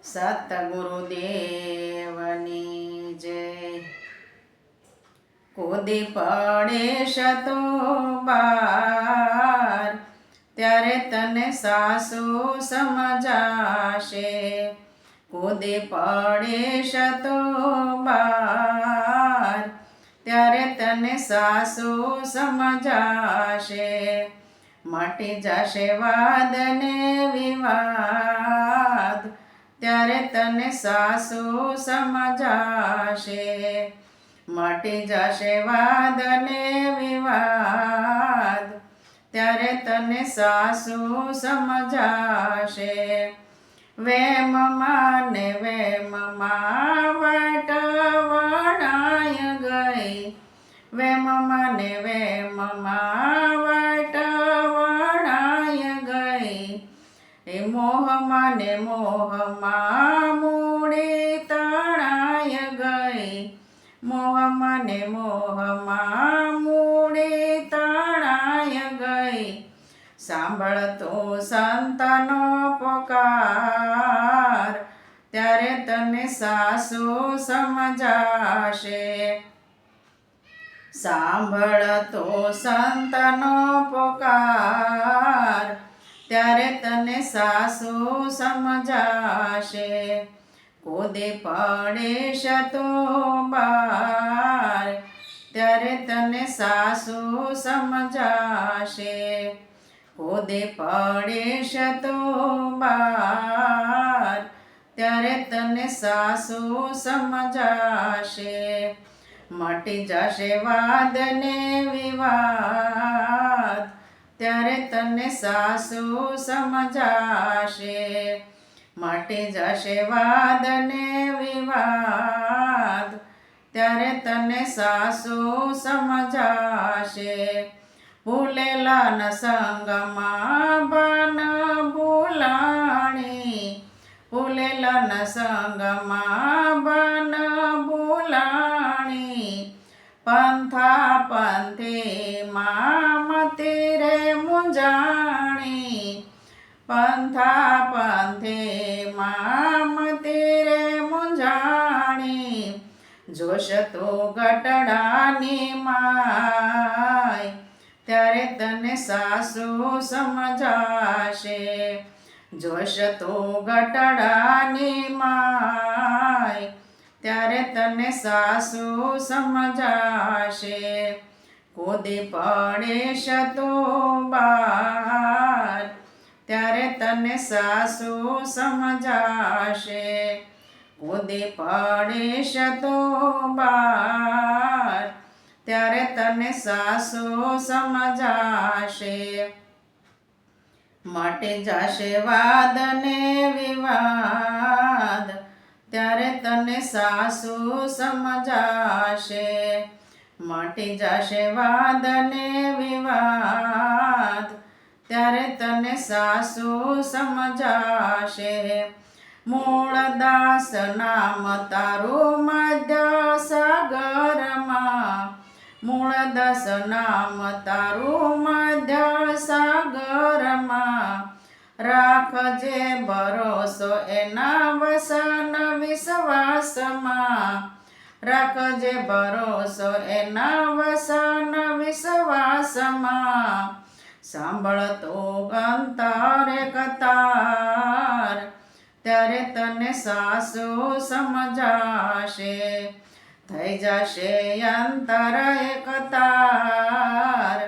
સતગુરુદેવની જય। કૂદી પડે તો બાર, ત્યારે તને સાસુ સમજાશે। કૂદી પડે તો બાર, ત્યારે તને સાસુ સમજાશે। મટી જશે વાદ ને વિવાદ, ત્યારે તને સાસુ સમજાશે। મટી જશે વાદ ને વિવાદ, ત્યારે તને સાસુ સમજાશે। વેમમાં ને વેમમાં વાટ વણાય ગઈ, વેમમાં ને વેમમાં વાટ વણાય ગઈ। એ મોહમાં ને મોહમાં મૂડી તણાય ગઈ, મોહમાં ને મોહમાં મૂડી તણાય ગઈ। સાંભળતો સંતનો પોકાર, ત્યારે તને સાસુ સમજાશે। સાંભળતો સંતનો પોકાર, ત્યારે તને સાસુ સમજાશે। કૂદી પડે તો બાર, ત્યારે તને સાસુ સમજાશે। કૂદી પડે તો બાર, ત્યારે તને સાસુ સમજાશે। મટી જશે વાદ ને વિવાદ, ત્યારે તને સાસુ સમજાશે। મટી જશે વાદ ને વિવાદ, ત્યારે તને સાસુ સમજાશે। ભૂલેલા ન સંગમાં બન ભૂલાણી, ભૂલેલા ન સંગમાં બન ભૂલાણી। પંથા પંથીમાં મતી રે મૂંઝાણી, પંથા પંથીમાં મતી રે મૂંઝાણી। જોશ તું ગટડાની માય, ત્યારે તને સાસુ સમજાશે। જોશ તું ગટડાની માય, ત્યારે તને સાસુ સમજાશે। કૂદી પડે તો બાર, ત્યારે તને સાસુ સમજાશે। કૂદી પડે તો બાર, ત્યારે તને સાસુ સમજાશે। મટી જશે વાદ ને વિવાદ, ત્યારે તને સાસુ સમજાશે। મટી જશે વાદ ને વિવાદ, ત્યારે તને સાસુ સમજાશે। મૂળ દાસ નામ તારું મધ્ય સાગરમાં, મૂળ દાસ નામ તારું મધ્ય સાગરમાં। રાખજે ભરોસો એના વસન વિશ્વાસમાં, રાખજે ભરોસો એના વસન વિશ્વાસમાં। સાંભળતો અંતરે કતાર, ત્યારે તને સાસુ સમજાશે। થઈ જશે અંતર એક તાર,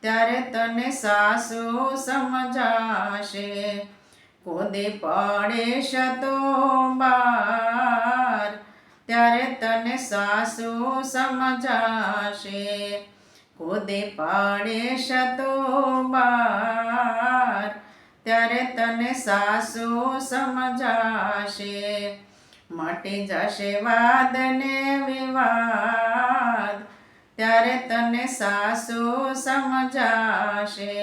ત્યારે તને સાસુ સમજાશે। કૂદી પડે તો બાર, ત્યારે તને સાસુ સમજાશે। કૂદી પડે તો બાર, ત્યારે તને સાસુ સમજાશે। મટી જશે વાદ ને વિવાદ, ત્યારે તને સાસુ સમજાશે।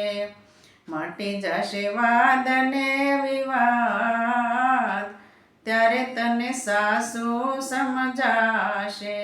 મટી જશે વાદ ને વિવાદ, ત્યારે તને સાસુ સમજાશે।